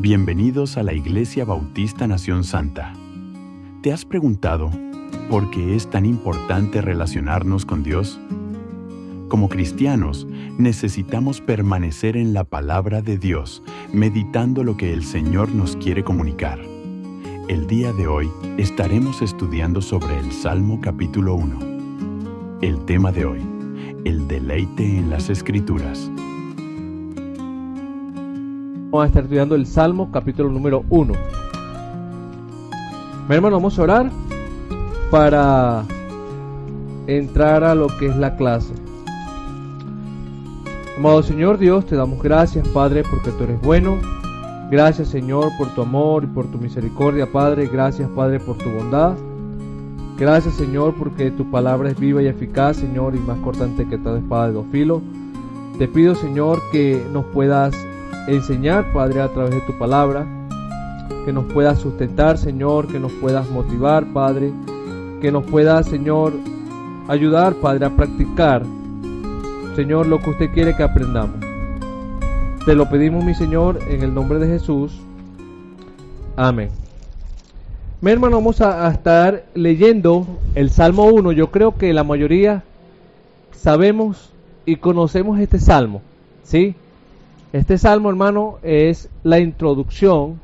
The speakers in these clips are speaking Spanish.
Bienvenidos a la Iglesia Bautista Nación Santa. ¿Te has preguntado por qué es tan importante relacionarnos con Dios? Como cristianos, necesitamos permanecer en la palabra de Dios, meditando lo que el Señor nos quiere comunicar. El día de hoy estaremos estudiando sobre el Salmo capítulo 1. El tema de hoy, el deleite en las Escrituras. Vamos a estar estudiando el Salmo capítulo número 1. Mi hermano, vamos a orar para entrar a lo que es la clase. Amado Señor Dios, te damos gracias, Padre, porque tú eres bueno. Gracias, Señor, por tu amor y por tu misericordia, Padre. Gracias, Padre, por tu bondad. Gracias, Señor, porque tu palabra es viva y eficaz, Señor, y más cortante que toda espada de dos filos. Te pido, Señor, que nos puedas enseñar, Padre, a través de tu palabra, que nos puedas sustentar, Señor, que nos puedas motivar, Padre, que nos puedas, Señor, ayudar, Padre, a practicar, Señor, lo que usted quiere que aprendamos. Te lo pedimos, mi Señor, en el nombre de Jesús. Amén. Mi hermano, vamos a estar leyendo el Salmo 1. Yo creo que la mayoría sabemos y conocemos este Salmo, ¿sí? Este Salmo, hermano, es la introducción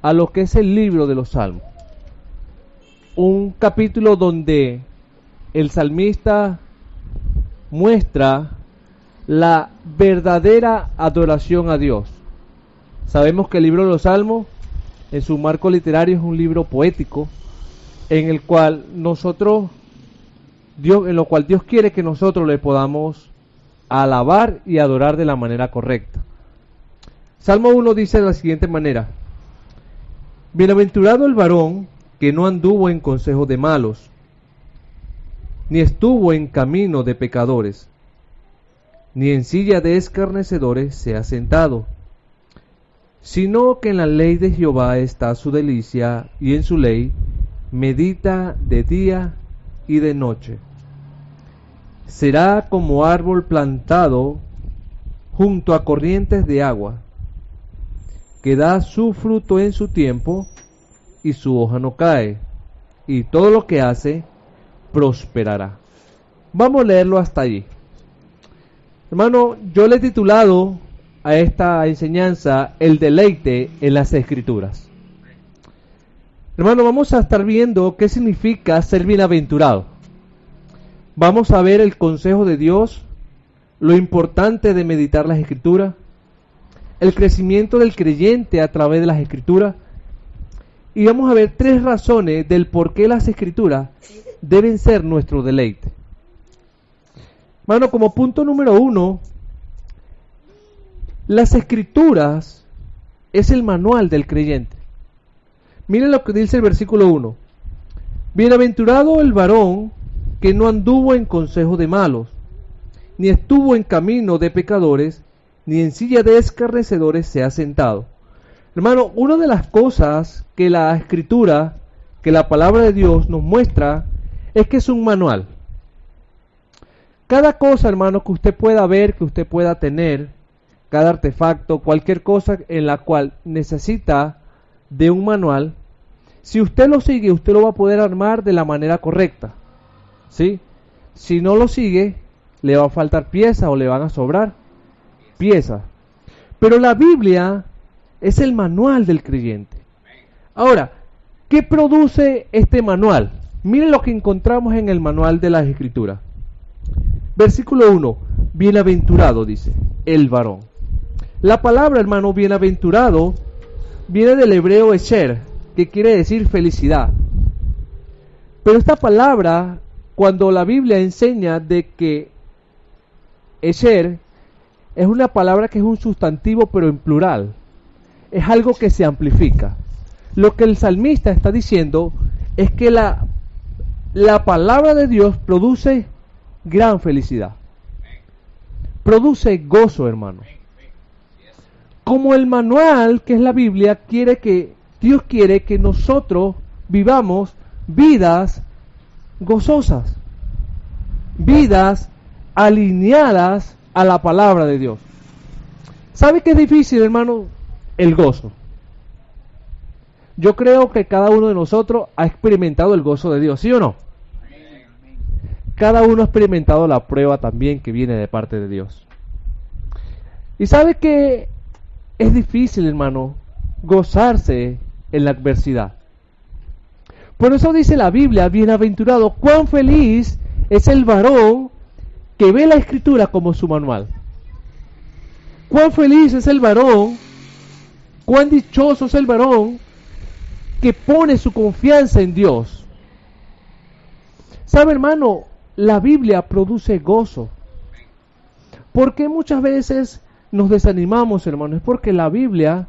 a lo que es el libro de los Salmos. Un capítulo donde el salmista muestra la verdadera adoración a Dios. Sabemos que el libro de los Salmos, en su marco literario, es un libro poético en el cual Dios quiere que nosotros le podamos alabar y adorar de la manera correcta. Salmo 1 dice de la siguiente manera: Bienaventurado el varón que no anduvo en consejo de malos, ni estuvo en camino de pecadores, ni en silla de escarnecedores se ha sentado, sino que en la ley de Jehová está su delicia, y en su ley medita de día y de noche. Será como árbol plantado junto a corrientes de agua, que da su fruto en su tiempo, y su hoja no cae, y todo lo que hace prosperará. Vamos a leerlo hasta allí. Hermano, yo le he titulado a esta enseñanza el deleite en las Escrituras. Hermano, vamos a estar viendo qué significa ser bienaventurado. Vamos a ver el consejo de Dios, lo importante de meditar las Escrituras, el crecimiento del creyente a través de las Escrituras, y vamos a ver 3 razones del por qué las Escrituras deben ser nuestro deleite. Hermano, como punto número 1, las Escrituras es el manual del creyente. Miren lo que dice el versículo 1. Bienaventurado el varón que no anduvo en consejo de malos, ni estuvo en camino de pecadores, ni en silla de escarnecedores se ha sentado. Hermano, una de las cosas que la Escritura, que la palabra de Dios nos muestra, es que es un manual. Cada cosa, hermano, que usted pueda ver, que usted pueda tener, cada artefacto, cualquier cosa en la cual necesita de un manual, si usted lo sigue, usted lo va a poder armar de la manera correcta, ¿sí? Si no lo sigue, le va a faltar piezas o le van a sobrar piezas. Pero la Biblia es el manual del creyente. Ahora, ¿qué produce este manual? Miren lo que encontramos en el manual de las Escrituras. Versículo 1, bienaventurado, dice, el varón. La palabra, hermano, bienaventurado, viene del hebreo esher, que quiere decir felicidad. Pero esta palabra, cuando la Biblia enseña de que esher es una palabra que es un sustantivo, pero en plural, es algo que se amplifica. Lo que el salmista está diciendo es que la palabra de Dios produce gran felicidad, produce gozo, hermano. Como el manual que es la Biblia Dios quiere que nosotros vivamos vidas gozosas, vidas alineadas a la palabra de Dios. ¿Sabe qué es difícil, hermano? El gozo. Yo creo que cada uno de nosotros ha experimentado el gozo de Dios, ¿sí o no? Cada uno ha experimentado la prueba también que viene de parte de Dios. Y sabe que es difícil, hermano, gozarse en la adversidad. Por eso dice la Biblia, bienaventurado, cuán feliz es el varón que ve la Escritura como su manual. Cuán feliz es el varón, cuán dichoso es el varón que pone su confianza en Dios. ¿Sabe, hermano? La Biblia produce gozo. ¿Por qué muchas veces nos desanimamos, hermano? Es porque la Biblia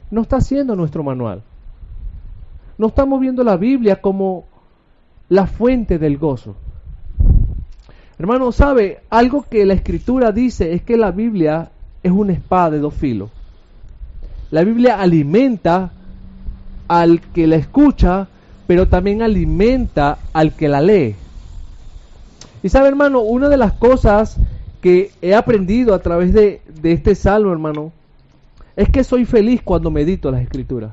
no está siendo nuestro manual. No estamos viendo la Biblia como la fuente del gozo. Hermano, ¿sabe? Algo que la Escritura dice es que la Biblia es una espada de dos filos. La Biblia alimenta al que la escucha, pero también alimenta al que la lee. Y sabe, hermano, una de las cosas que he aprendido a través de este salmo, hermano, es que soy feliz cuando medito las Escrituras.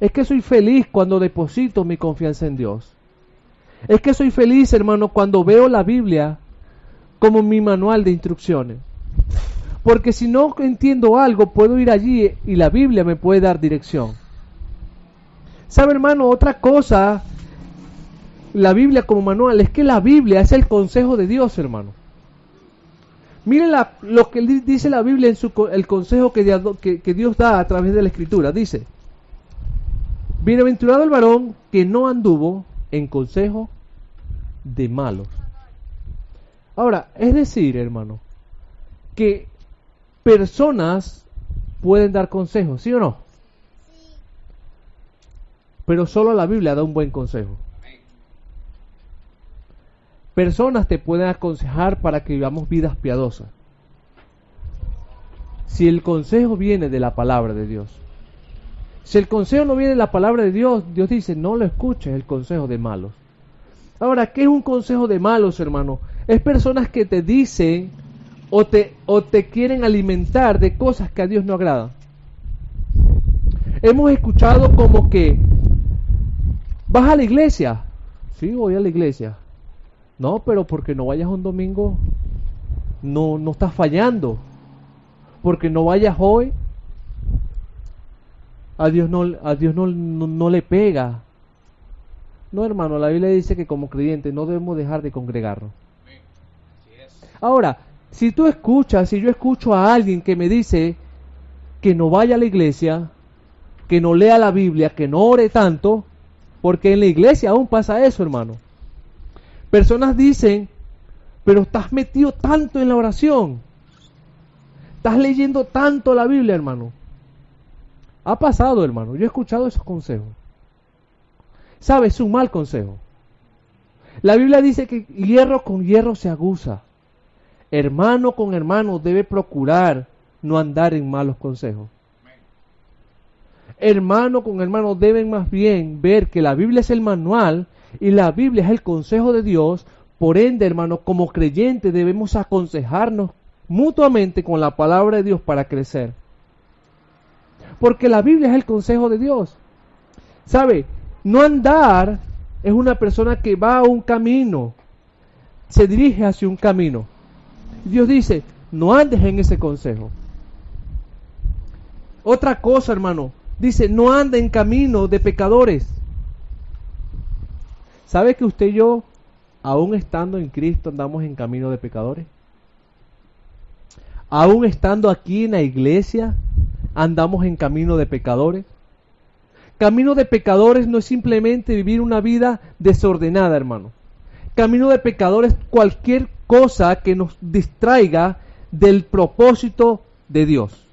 Es que soy feliz cuando deposito mi confianza en Dios. Es que soy feliz, hermano, cuando veo la Biblia como mi manual de instrucciones. Porque si no entiendo algo, puedo ir allí y la Biblia me puede dar dirección. ¿Sabe, hermano? Otra cosa, la Biblia como manual, es que la Biblia es el consejo de Dios, hermano. Miren lo que dice la Biblia en el consejo que Dios da a través de la Escritura. Dice, bienaventurado el varón que no anduvo en consejo de malos. Ahora, es decir, hermano, que personas pueden dar consejos, ¿sí o no? Sí. Pero solo la Biblia da un buen consejo. Personas te pueden aconsejar para que vivamos vidas piadosas. Si el consejo viene de la palabra de Dios. Si el consejo no viene de la palabra de Dios, Dios dice, no lo escuches, el consejo de malos. Ahora, ¿qué es un consejo de malos, hermano? Es personas que te dicen o te quieren alimentar de cosas que a Dios no agradan. Hemos escuchado como que, ¿vas a la iglesia? Sí, voy a la iglesia. No, pero porque no vayas un domingo, no estás fallando. Porque no vayas hoy, a Dios no le pega. No, hermano, la Biblia dice que como creyentes no debemos dejar de congregarnos. Ahora, si yo escucho a alguien que me dice que no vaya a la iglesia, que no lea la Biblia, que no ore tanto, porque en la iglesia aún pasa eso, hermano. Personas dicen, pero estás metido tanto en la oración, estás leyendo tanto la Biblia, hermano. Ha pasado, hermano, yo he escuchado esos consejos. ¿Sabes? Es un mal consejo. La Biblia dice que hierro con hierro se aguza. Hermano con hermano debe procurar no andar en malos consejos. Hermano con hermano deben más bien ver que la Biblia es el manual y la Biblia es el consejo de Dios. Por ende, hermano, como creyentes debemos aconsejarnos mutuamente con la palabra de Dios para crecer. Porque la Biblia es el consejo de Dios. ¿Sabe? No andar es una persona que va a un camino, se dirige hacia un camino. Dios dice, no andes en ese consejo. Otra cosa, hermano, dice, no ande en camino de pecadores. ¿Sabe que usted y yo, aún estando en Cristo, andamos en camino de pecadores? Aún estando aquí en la iglesia, andamos en camino de pecadores. Camino de pecadores no es simplemente vivir una vida desordenada, hermano. Camino de pecadores es cualquier cosa que nos distraiga del propósito de Dios.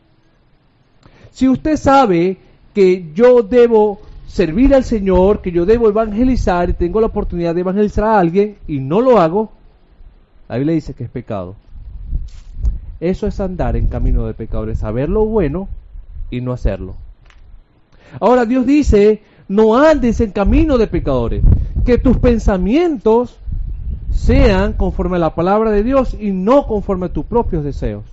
Si usted sabe que yo debo servir al Señor, que yo debo evangelizar y tengo la oportunidad de evangelizar a alguien y no lo hago, la Biblia dice que es pecado. Eso es andar en camino de pecadores, saber lo bueno y no hacerlo. Ahora Dios dice, no andes en camino de pecadores, que tus pensamientos sean conforme a la palabra de Dios y no conforme a tus propios deseos.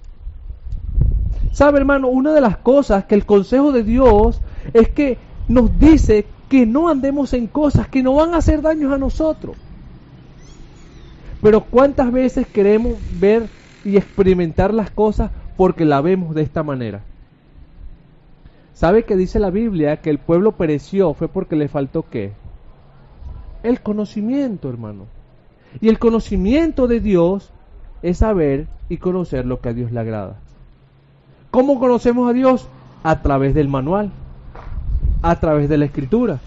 ¿Sabe, hermano? Una de las cosas que el consejo de Dios es que nos dice que no andemos en cosas que no van a hacer daños a nosotros. Pero ¿cuántas veces queremos ver y experimentar las cosas porque la vemos de esta manera? ¿Sabe que dice la Biblia que el pueblo pereció fue porque le faltó qué? El conocimiento, hermano. Y el conocimiento de Dios es saber y conocer lo que a Dios le agrada. ¿Cómo conocemos a Dios? A través del manual, a través de la Escritura.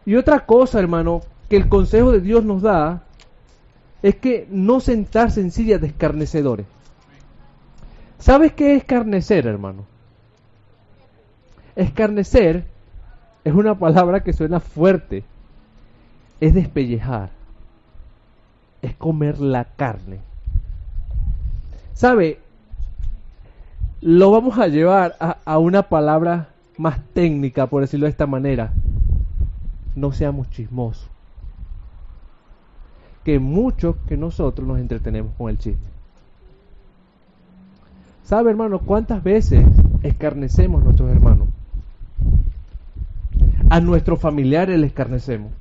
Y otra cosa, hermano, que el consejo de Dios nos da es que no sentarse en sillas de escarnecedores. ¿Sabes qué es escarnecer, hermano? Escarnecer es una palabra que suena fuerte. Es despellejar. Es comer la carne. ¿Sabe? Lo vamos a llevar a una palabra más técnica, por decirlo de esta manera. No seamos chismosos. Que muchos que nosotros nos entretenemos con el chisme. ¿Sabe, hermano, cuántas veces escarnecemos a nuestros hermanos? A nuestros familiares les escarnecemos.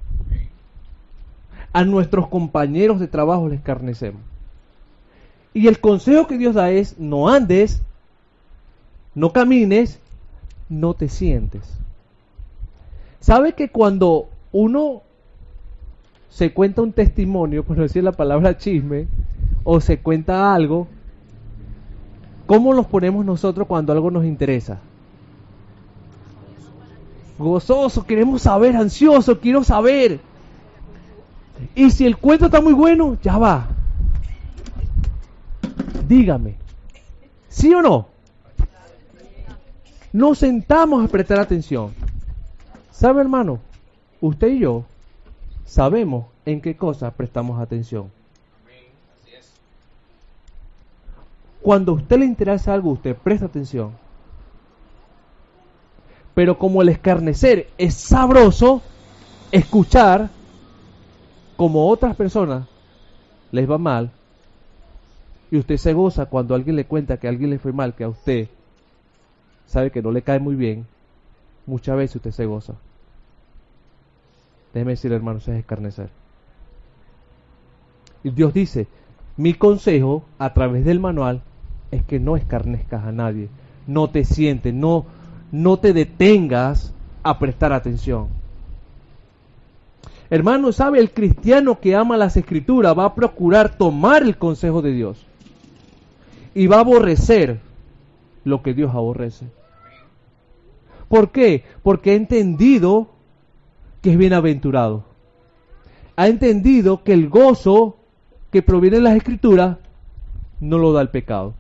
A nuestros compañeros de trabajo les escarnecemos. Y el consejo que Dios da es: no andes, no camines, no te sientes. ¿Sabe que cuando uno se cuenta un testimonio, por no decir la palabra chisme, o se cuenta algo, ¿cómo nos ponemos nosotros cuando algo nos interesa? Gozoso, queremos saber, ansioso, quiero saber. Y si el cuento está muy bueno, ya va. Dígame, ¿sí o no? Nos sentamos a prestar atención. ¿Sabe, hermano? Usted y yo sabemos en qué cosas prestamos atención. Cuando a usted le interesa algo, usted presta atención. Pero como el escarnecer es sabroso, escuchar como otras personas les va mal, y usted se goza cuando alguien le cuenta que a alguien le fue mal, que a usted sabe que no le cae muy bien, muchas veces usted se goza. Déjeme decir, hermano, eso es escarnecer. Y Dios dice: mi consejo a través del manual es que no escarnezcas a nadie, no te sientes, no te detengas a prestar atención. Hermano, ¿sabe? El cristiano que ama las Escrituras va a procurar tomar el consejo de Dios y va a aborrecer lo que Dios aborrece. ¿Por qué? Porque ha entendido que es bienaventurado. Ha entendido que el gozo que proviene de las Escrituras no lo da el pecado.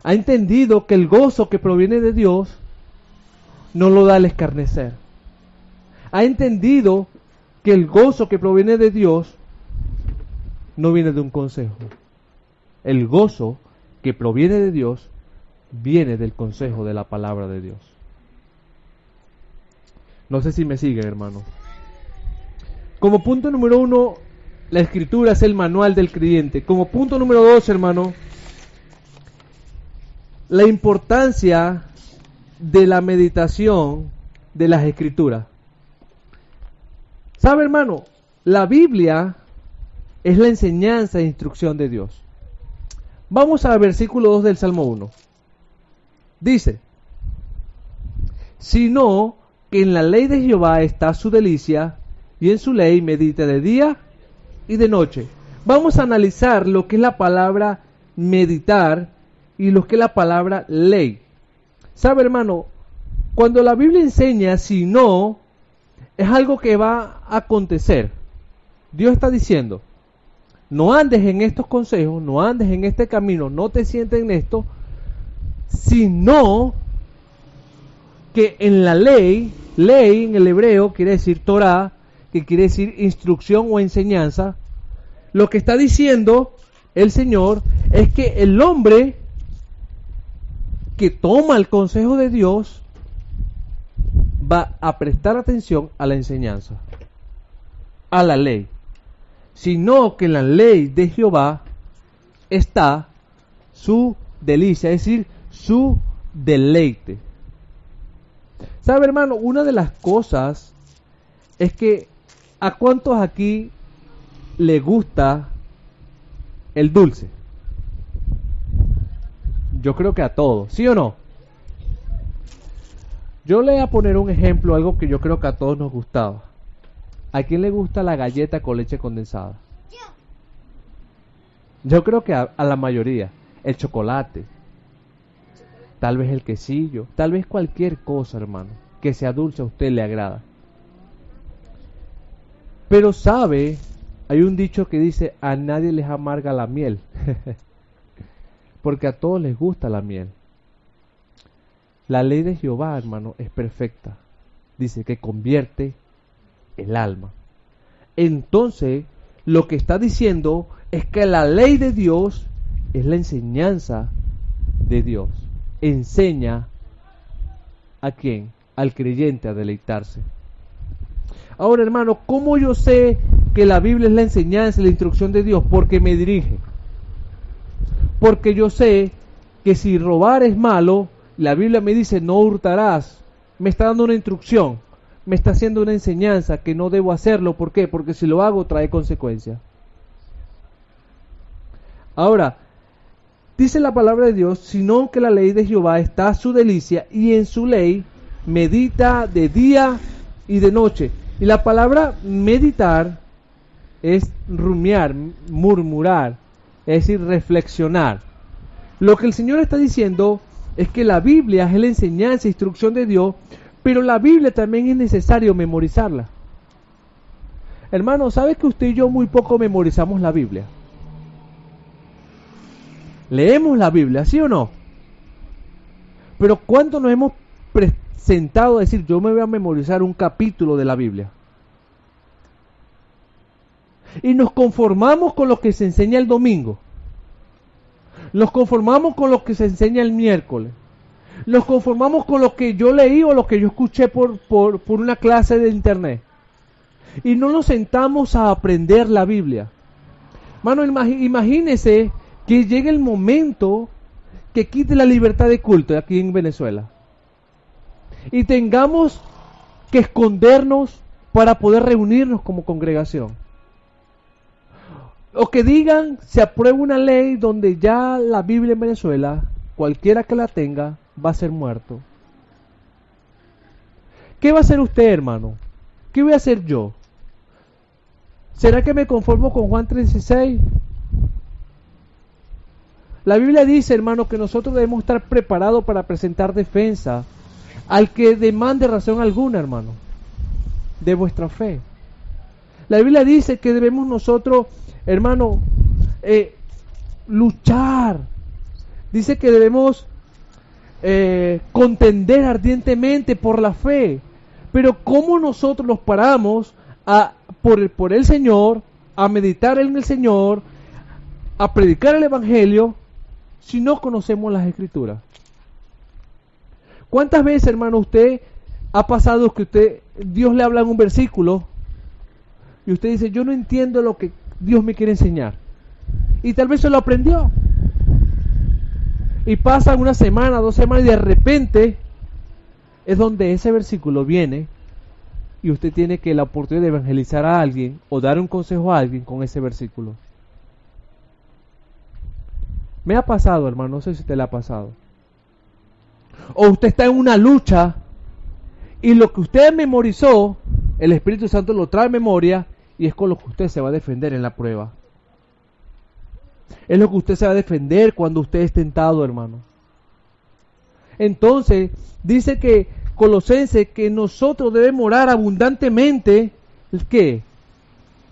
Ha entendido que el gozo que proviene de Dios no lo da el escarnecer. Ha entendido que el gozo que proviene de Dios no viene de un consejo. El gozo que proviene de Dios viene del consejo de la palabra de Dios. No sé si me siguen, hermano. Como punto número 1, la Escritura es el manual del creyente. Como punto número 2, hermano, la importancia de la meditación de las Escrituras. ¿Sabe, hermano? La Biblia es la enseñanza e instrucción de Dios. Vamos al versículo 2 del Salmo 1. Dice: sino que en la ley de Jehová está su delicia, y en su ley medita de día y de noche. Vamos a analizar lo que es la palabra meditar y lo que es la palabra ley. ¿Sabe, hermano? Cuando la Biblia enseña si no, es algo que va a acontecer. Dios está diciendo: no andes en estos consejos, no andes en este camino, no te sientes en esto, sino que en la ley en el hebreo quiere decir Torah, que quiere decir instrucción o enseñanza. Lo que está diciendo el Señor es que el hombre que toma el consejo de Dios va a prestar atención a la enseñanza, a la ley, sino que en la ley de Jehová está su delicia, es decir, su deleite. ¿Sabe, hermano? Una de las cosas es que ¿a cuántos aquí le gusta el dulce? Yo creo que a todos, ¿sí o no? Yo le voy a poner un ejemplo, algo que yo creo que a todos nos gustaba. ¿A quién le gusta la galleta con leche condensada? Yo creo que a la mayoría. El chocolate, tal vez el quesillo, tal vez cualquier cosa, hermano, que sea dulce a usted le agrada. Pero sabe, hay un dicho que dice, a nadie les amarga la miel, porque a todos les gusta la miel. La ley de Jehová, hermano, es perfecta. Dice que convierte el alma. Entonces, lo que está diciendo es que la ley de Dios es la enseñanza de Dios. Enseña ¿a quién? Al creyente a deleitarse. Ahora, hermano, ¿cómo yo sé que la Biblia es la enseñanza y la instrucción de Dios? Porque me dirige. Porque yo sé que si robar es malo, la Biblia me dice no hurtarás. Me está dando una instrucción, me está haciendo una enseñanza que no debo hacerlo. ¿Por qué? Porque si lo hago trae consecuencias. Ahora, dice la palabra de Dios, sino que la ley de Jehová está su delicia y en su ley medita de día y de noche. Y la palabra meditar es rumiar, murmurar, es decir, reflexionar. Lo que el Señor está diciendo es que la Biblia es la enseñanza e instrucción de Dios, pero la Biblia también es necesario memorizarla. Hermano, ¿sabe que usted y yo muy poco memorizamos la Biblia? Leemos la Biblia, ¿sí o no? Pero ¿cuánto nos hemos presentado a decir, yo me voy a memorizar un capítulo de la Biblia? Y nos conformamos con lo que se enseña el domingo. Nos conformamos con lo que se enseña el miércoles. Nos conformamos con lo que yo leí o lo que yo escuché por una clase de internet. Y no nos sentamos a aprender la Biblia. Mano, imagínese que llegue el momento que quite la libertad de culto aquí en Venezuela. Y tengamos que escondernos para poder reunirnos como congregación. O que digan, se aprueba una ley donde ya la Biblia en Venezuela, cualquiera que la tenga, va a ser muerto. ¿Qué va a hacer usted, hermano? ¿Qué voy a hacer yo? ¿Será que me conformo con Juan 3:16? La Biblia dice, hermano, que nosotros debemos estar preparados para presentar defensa al que demande razón alguna, hermano, de vuestra fe. La Biblia dice que debemos nosotros, hermano, luchar. Dice que debemos contender ardientemente por la fe. Pero ¿cómo nosotros nos paramos por el Señor, a meditar en el Señor, a predicar el Evangelio, si no conocemos las Escrituras? ¿Cuántas veces, hermano, usted ha pasado que Dios le habla en un versículo y usted dice, yo no entiendo lo que Dios me quiere enseñar? Y tal vez se lo aprendió. Y pasan una semana, 2 semanas y de repente es donde ese versículo viene y usted tiene que la oportunidad de evangelizar a alguien o dar un consejo a alguien con ese versículo. Me ha pasado, hermano, no sé si te le ha pasado. O usted está en una lucha y lo que usted memorizó, el Espíritu Santo lo trae a memoria y es con lo que usted se va a defender en la prueba. Es lo que usted se va a defender cuando usted es tentado, hermano. Entonces, dice que Colosenses que nosotros debemos orar abundantemente, ¿qué?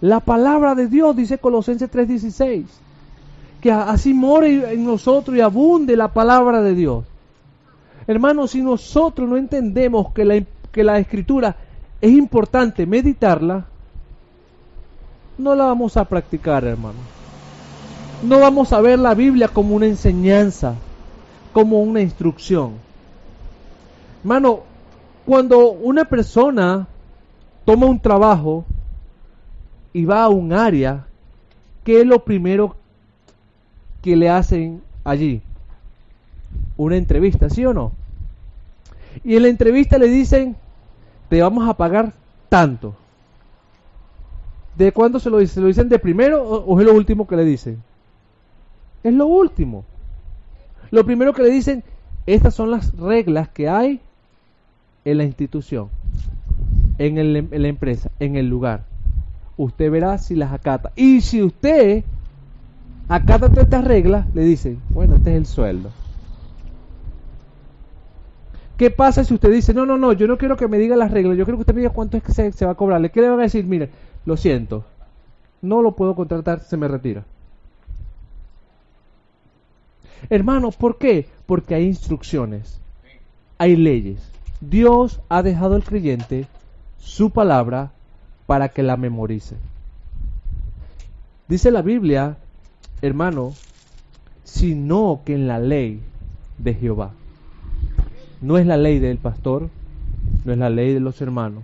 La palabra de Dios, dice Colosenses 3:16. Que así more en nosotros y abunde la palabra de Dios. Hermanos, si nosotros no entendemos que la Escritura es importante meditarla, no la vamos a practicar, hermano. No vamos a ver la Biblia como una enseñanza, como una instrucción. Hermano, cuando una persona toma un trabajo y va a un área, ¿qué es lo primero que le hacen allí? Una entrevista, ¿sí o no? Y en la entrevista le dicen, te vamos a pagar tanto. ¿De cuándo se lo dicen? ¿Se lo dicen de primero o es lo último que le dicen? Es lo último. Lo primero que le dicen, estas son las reglas que hay en la institución, en la empresa, en el lugar. Usted verá si las acata. Y si usted acata todas estas reglas, le dicen, bueno, este es el sueldo. ¿Qué pasa si usted dice, no, yo no quiero que me diga las reglas, yo quiero que usted me diga cuánto es que se va a cobrarle? ¿Qué le van a decir? Mire, lo siento, no lo puedo contratar, se me retira. Hermano, ¿por qué? Porque hay instrucciones, hay leyes. Dios ha dejado al creyente su palabra para que la memorice. Dice la Biblia, hermano, sino que en la ley de Jehová. No es la ley del pastor, no es la ley de los hermanos,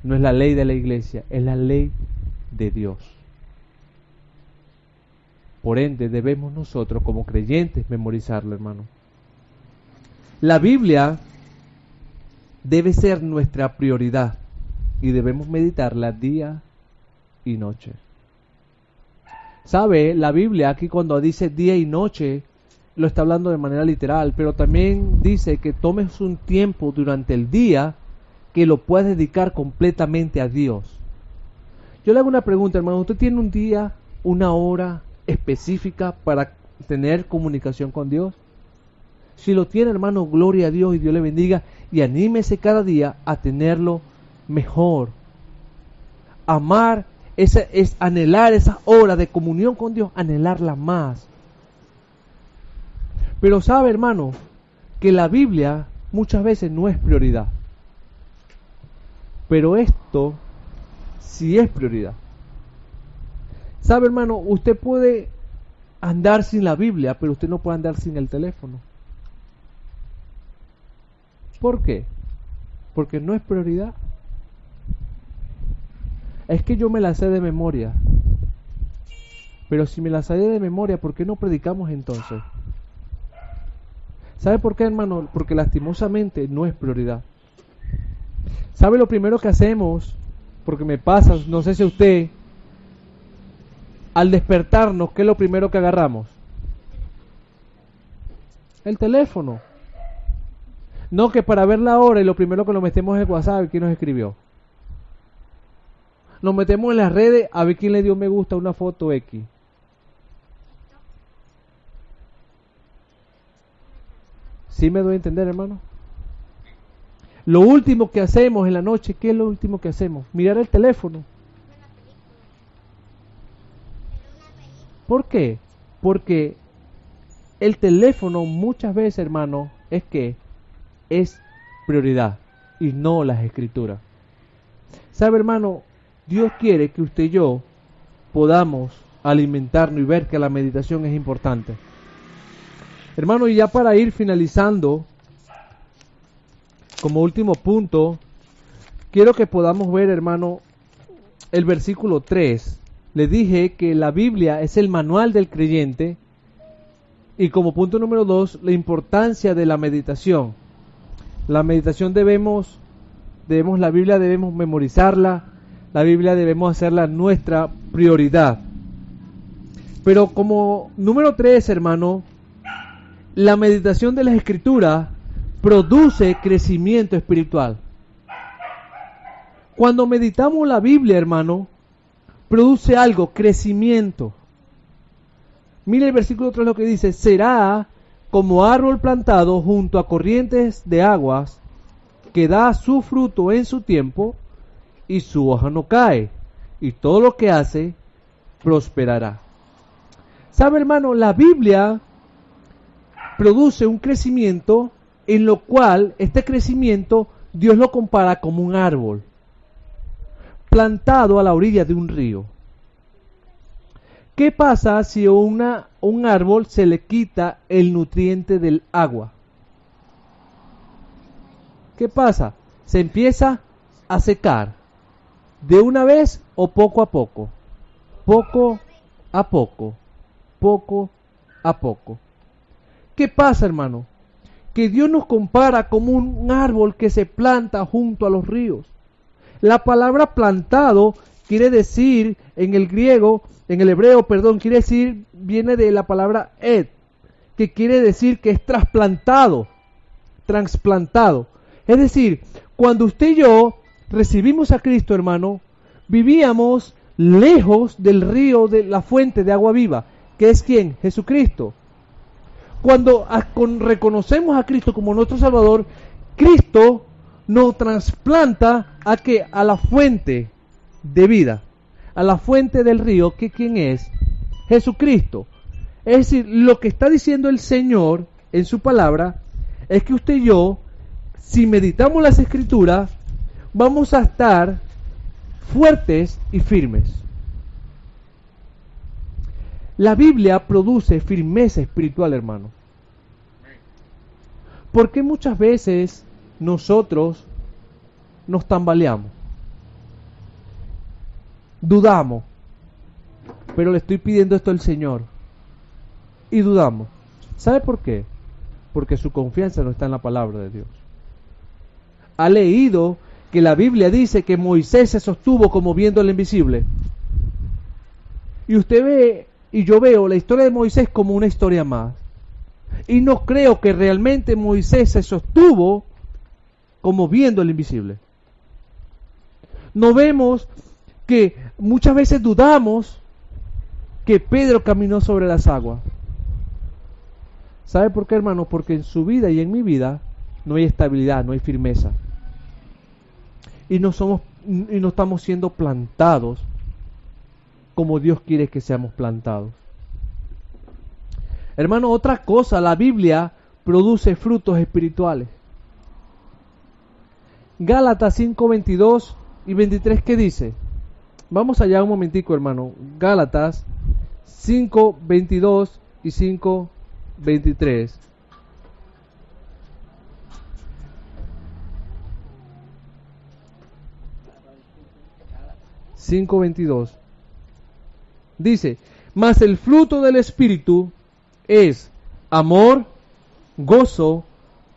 no es la ley de la iglesia, es la ley de Dios. Por ende, debemos nosotros como creyentes memorizarlo, hermano. La Biblia debe ser nuestra prioridad y debemos meditarla día y noche. ¿Sabe? La Biblia aquí cuando dice día y noche lo está hablando de manera literal, pero también dice que tomes un tiempo durante el día que lo puedas dedicar completamente a Dios. Yo le hago una pregunta, hermano. ¿Usted tiene un día, una hora específica para tener comunicación con Dios? Si lo tiene, hermano, gloria a Dios y Dios le bendiga, y anímese cada día a tenerlo mejor. Amar es anhelar esa hora de comunión con Dios, anhelarla más. Pero sabe, hermano, que la Biblia muchas veces no es prioridad. Pero esto sí es prioridad. Sabe, hermano, usted puede andar sin la Biblia, pero usted no puede andar sin el teléfono. ¿Por qué? Porque no es prioridad. Es que yo me la sé de memoria. Pero si me la sé de memoria, ¿por qué no predicamos entonces? ¿Sabe por qué, hermano? Porque lastimosamente no es prioridad. ¿Sabe lo primero que hacemos? Porque me pasa, no sé si usted, al despertarnos, ¿qué es lo primero que agarramos? El teléfono. No que para ver la hora y lo primero que nos metemos es el WhatsApp, ¿quién nos escribió? Nos metemos en las redes a ver quién le dio me gusta a una foto X. ¿Sí me doy a entender, hermano? Lo último que hacemos en la noche, ¿qué es lo último que hacemos? Mirar el teléfono. ¿Por qué? Porque el teléfono muchas veces, hermano, es prioridad y no las escrituras. ¿Sabe, hermano? Dios quiere que usted y yo podamos alimentarnos y ver que la meditación es importante. Hermano, y ya para ir finalizando, como último punto, quiero que podamos ver, hermano, el versículo 3. Le dije que la Biblia es el manual del creyente y como punto número 2, la importancia de la meditación. La meditación debemos la Biblia debemos memorizarla, la Biblia debemos hacerla nuestra prioridad. Pero como número 3, hermano, la meditación de las Escrituras produce crecimiento espiritual. Cuando meditamos la Biblia, hermano, produce algo, crecimiento. Mire el versículo 3 lo que dice: será como árbol plantado junto a corrientes de aguas, que da su fruto en su tiempo, y su hoja no cae, y todo lo que hace prosperará. ¿Sabe, hermano? La Biblia produce un crecimiento en lo cual este crecimiento Dios lo compara como un árbol plantado a la orilla de un río. ¿Qué pasa si a un árbol se le quita el nutriente del agua? ¿Qué pasa? Se empieza a secar. ¿De una vez o poco a poco? Poco a poco. Poco a poco. ¿Qué pasa, hermano? que Dios nos compara como un árbol que se planta junto a los ríos. La palabra plantado quiere decir en el griego, en el hebreo, quiere decir, viene de la palabra ed, que quiere decir que es trasplantado. Es decir, cuando usted y yo recibimos a Cristo, hermano, vivíamos lejos del río, de la fuente de agua viva, que es ¿quién? Jesucristo. Cuando reconocemos a Cristo como nuestro Salvador, Cristo nos trasplanta a la fuente de vida, a la fuente del río, que ¿quién es? Jesucristo. Es decir, lo que está diciendo el Señor en su palabra es que usted y yo, si meditamos las Escrituras, vamos a estar fuertes y firmes. La Biblia produce firmeza espiritual, hermano. Porque muchas veces nosotros nos tambaleamos, dudamos, pero le estoy pidiendo esto al Señor, y dudamos. ¿Sabe por qué? Porque su confianza no está en la palabra de Dios. Ha leído que la Biblia dice que Moisés se sostuvo como viendo el invisible. Y usted ve, y yo veo la historia de Moisés como una historia más. Y no creo que realmente Moisés se sostuvo como viendo el invisible. No vemos que muchas veces dudamos que Pedro caminó sobre las aguas. ¿Sabe por qué, hermano? Porque en su vida y en mi vida no hay estabilidad, no hay firmeza. Y no estamos siendo plantados como Dios quiere que seamos plantados. Hermano, otra cosa, la Biblia produce frutos espirituales. Gálatas 5, 22 y 23, ¿qué dice? Vamos allá un momentico, hermano. Gálatas 5, 22 y 5, 23. Dice, mas el fruto del Espíritu es amor, gozo,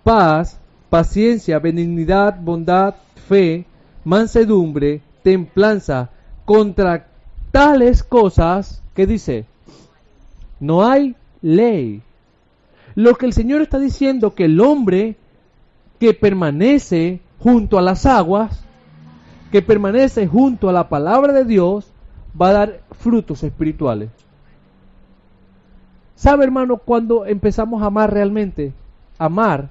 paz, paciencia, benignidad, bondad, fe, mansedumbre, templanza. Contra tales cosas, ¿qué dice? No hay ley. Lo que el Señor está diciendo, que el hombre que permanece junto a las aguas, que permanece junto a la palabra de Dios, va a dar frutos espirituales. ¿Sabe, hermano, cuando empezamos a amar realmente? Amar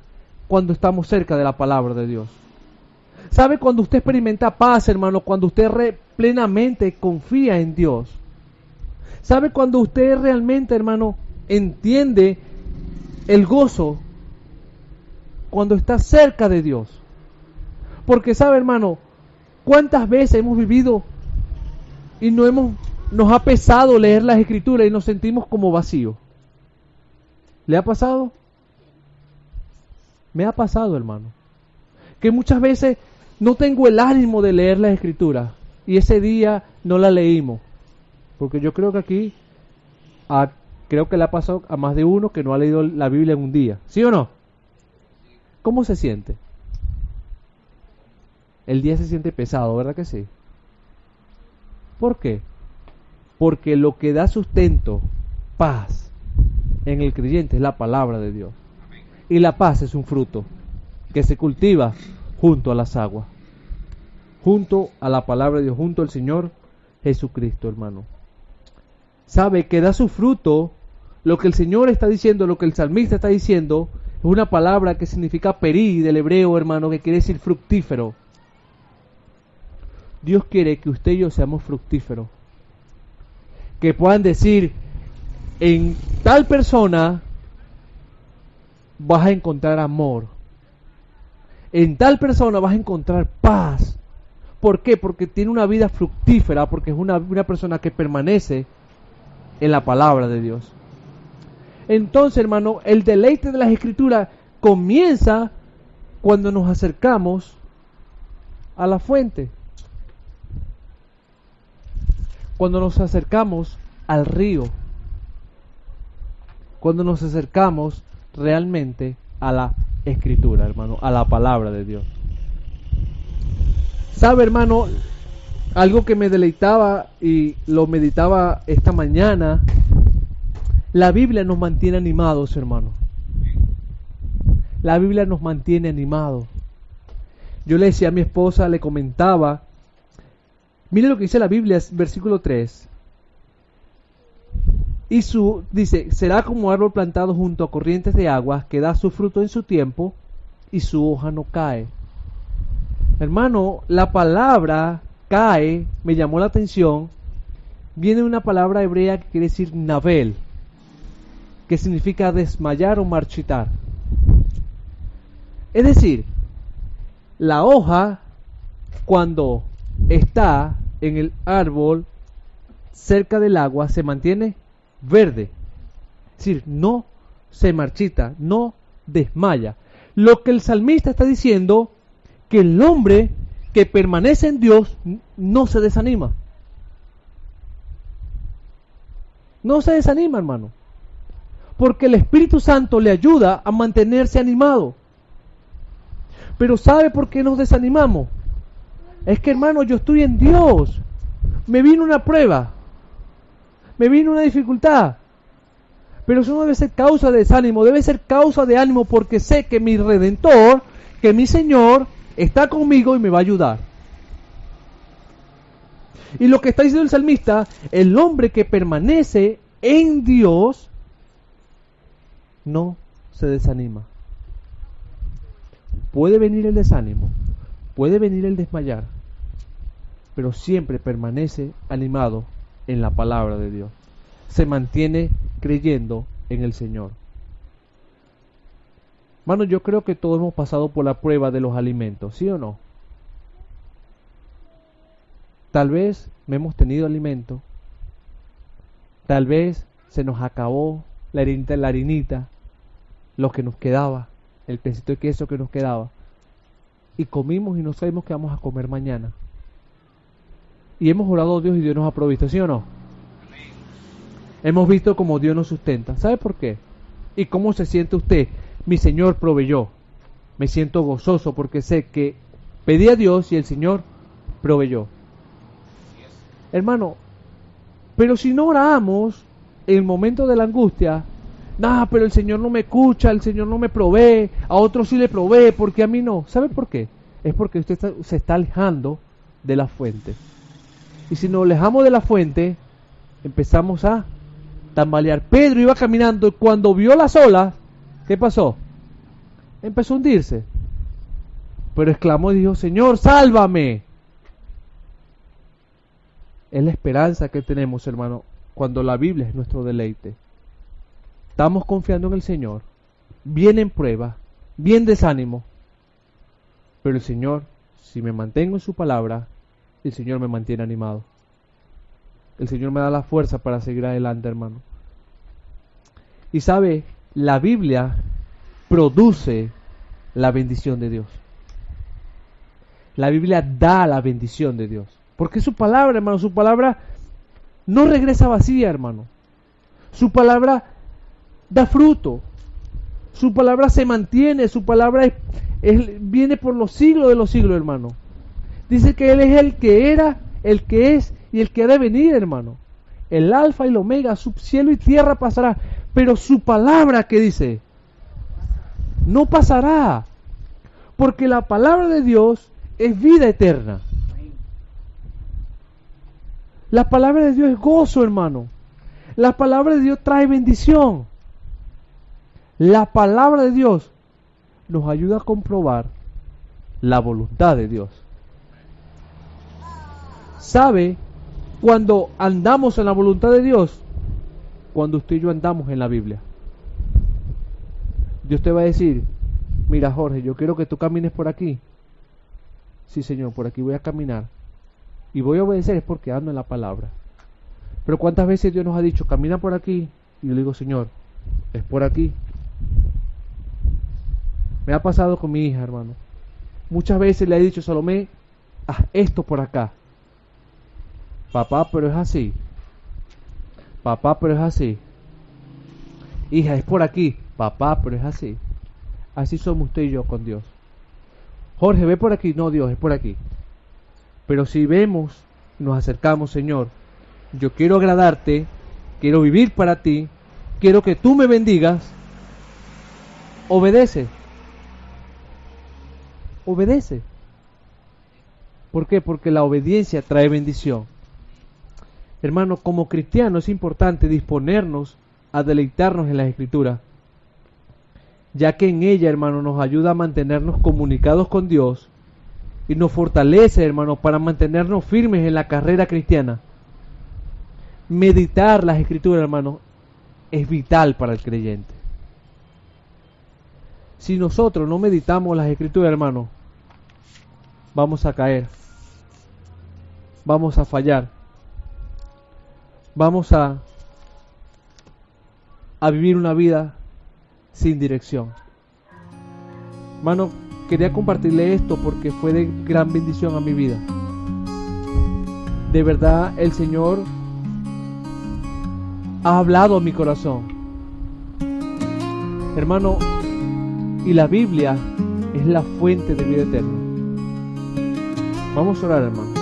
cuando estamos cerca de la palabra de Dios. ¿Sabe cuando usted experimenta paz, hermano? Cuando usted plenamente confía en Dios. ¿Sabe cuando usted realmente, hermano, entiende el gozo? Cuando está cerca de Dios. Porque, ¿sabe, hermano? ¿Cuántas veces hemos vivido y nos ha pesado leer las Escrituras y nos sentimos como vacíos? ¿Le ha pasado? Me ha pasado, hermano. Que muchas veces no tengo el ánimo de leer las Escrituras y ese día no la leímos. Porque yo creo que aquí, creo que le ha pasado a más de uno que no ha leído la Biblia en un día. ¿Sí o no? ¿Cómo se siente? El día se siente pesado, ¿verdad que sí? ¿Por qué? Porque lo que da sustento, paz, en el creyente es la palabra de Dios. Y la paz es un fruto que se cultiva junto a las aguas, junto a la palabra de Dios, junto al Señor Jesucristo, hermano. Sabe que da su fruto. Lo que el Señor está diciendo, lo que el salmista está diciendo, es una palabra que significa perí del hebreo, hermano, que quiere decir fructífero. Dios quiere que usted y yo seamos fructíferos. Que puedan decir, en tal persona vas a encontrar amor. En tal persona vas a encontrar paz. ¿Por qué? Porque tiene una vida fructífera, porque es una persona que permanece en la palabra de Dios. Entonces, hermano, el deleite de las Escrituras comienza cuando nos acercamos a la fuente. Cuando nos acercamos al río. Cuando nos acercamos realmente a la Escritura, hermano, a la palabra de Dios. ¿Sabe, hermano? Algo que me deleitaba y lo meditaba esta mañana. La Biblia nos mantiene animados, hermano. La Biblia nos mantiene animados. Yo le decía a mi esposa, le comentaba, mire lo que dice la Biblia, versículo 3. Dice, será como árbol plantado junto a corrientes de aguas, que da su fruto en su tiempo y su hoja no cae. Hermano, la palabra cae, me llamó la atención, viene de una palabra hebrea que quiere decir navel, que significa desmayar o marchitar. Es decir, la hoja, cuando está en el árbol cerca del agua, se mantiene verde. Es decir, no se marchita, no desmaya. Lo que el salmista está diciendo, que el hombre que permanece en Dios no se desanima. No se desanima, hermano. Porque el Espíritu Santo le ayuda a mantenerse animado. Pero ¿sabe por qué nos desanimamos? Es que, hermano, yo estoy en Dios. Me vino una prueba. Me vino una dificultad. Pero eso no debe ser causa de desánimo. Debe ser causa de ánimo, porque sé que mi Redentor, que mi Señor, está conmigo y me va a ayudar. Y lo que está diciendo el salmista, el hombre que permanece en Dios no se desanima. Puede venir el desánimo, puede venir el desmayar, pero siempre permanece animado en la palabra de Dios. Se mantiene creyendo en el Señor. Hermano, yo creo que todos hemos pasado por la prueba de los alimentos, ¿sí o no? Tal vez no hemos tenido alimento, tal vez se nos acabó la harinita, lo que nos quedaba, el pedacito de queso que nos quedaba, y comimos y no sabemos qué vamos a comer mañana. Y hemos orado a Dios y Dios nos ha provisto, ¿sí o no? Hemos visto cómo Dios nos sustenta. ¿Sabe por qué? ¿Y cómo se siente usted? Mi Señor proveyó. Me siento gozoso porque sé que pedí a Dios y el Señor proveyó. Hermano, pero si no oramos en el momento de la angustia, pero el Señor no me escucha, el Señor no me provee, a otros sí le provee, porque a mí no. ¿Sabe por qué? Es porque usted se está alejando de la fuente. Y si nos alejamos de la fuente, empezamos a tambalear. Pedro iba caminando y cuando vio las olas, ¿qué pasó? Empezó a hundirse. Pero exclamó y dijo, Señor, sálvame. Es la esperanza que tenemos, hermano, cuando la Biblia es nuestro deleite. Estamos confiando en el Señor. Vienen pruebas, bien desánimo. Pero el Señor, si me mantengo en su palabra, el Señor me mantiene animado. El Señor me da la fuerza para seguir adelante, hermano. Y sabe, la Biblia produce la bendición de Dios. La Biblia da la bendición de Dios. Porque su palabra, hermano, su palabra no regresa vacía, hermano. Su palabra da fruto. Su palabra se mantiene. Su palabra viene por los siglos de los siglos, hermano. Dice que Él es el que era, el que es y el que ha de venir, hermano. El alfa y el omega, su cielo y tierra pasará. Pero su palabra, ¿qué dice? No pasará. Porque la palabra de Dios es vida eterna. La palabra de Dios es gozo, hermano. La palabra de Dios trae bendición. La palabra de Dios nos ayuda a comprobar la voluntad de Dios. ¿Sabe? Cuando andamos en la voluntad de Dios, cuando usted y yo andamos en la Biblia, Dios te va a decir, mira Jorge, yo quiero que tú camines por aquí. Sí, Señor, por aquí voy a caminar. Y voy a obedecer es porque ando en la palabra. Pero ¿cuántas veces Dios nos ha dicho, camina por aquí? Y yo le digo, Señor, es por aquí. Me ha pasado con mi hija, hermano. Muchas veces le he dicho, Salomé, haz esto por acá. Papá, pero es así. Papá, pero es así. Hija, es por aquí. Papá, pero es así. así somos usted y yo con Dios. Jorge, ve por aquí. No, Dios, es por aquí. Pero si vemos, nos acercamos, Señor, yo quiero agradarte, quiero vivir para ti, quiero que tú me bendigas, obedece. Obedece. ¿Por qué? Porque la obediencia trae bendición. Hermano, como cristianos es importante disponernos a deleitarnos en las Escrituras, ya que en ella, hermano, nos ayuda a mantenernos comunicados con Dios y nos fortalece, hermano, para mantenernos firmes en la carrera cristiana. Meditar las Escrituras, hermano, es vital para el creyente. Si nosotros no meditamos las Escrituras, hermano, vamos a caer, vamos a fallar, vamos a vivir una vida sin dirección. Hermano, quería compartirle esto porque fue de gran bendición a mi vida. De verdad, el Señor ha hablado a mi corazón. Hermano, y la Biblia es la fuente de vida eterna. Vamos a orar, hermano.